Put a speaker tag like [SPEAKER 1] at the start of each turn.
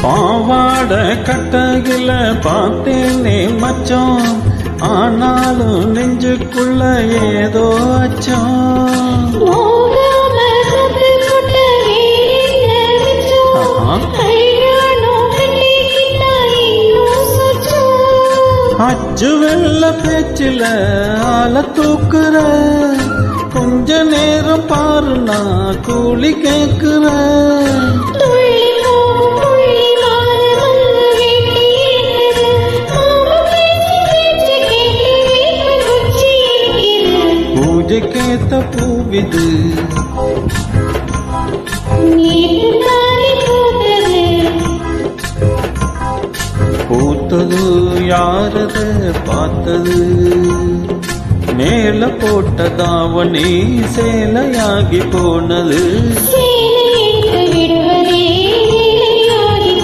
[SPEAKER 1] பாவாட கட்டகில பார்த்தேனே மச்சம், ஆனாலும் நெஞ்சுக்குள்ள ஏதோ அச்சம். அச்சு வெள்ள பேச்சில ஆள தூக்குற, கொஞ்ச நேரம் பாரு நான் கூலி கேக்குற. பூஜைக்கேத்த பூவிது பூத்தது யாரத பார்த்தது, மேல போட்ட தாவணி சேலையாகி போனது.